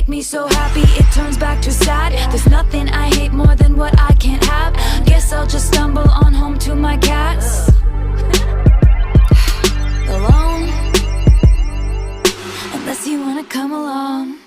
make me so happy, it turns back to sad. There's nothing I hate more than what I can't have. Guess I'll just stumble on home to my cats. Alone, unless you wanna come along.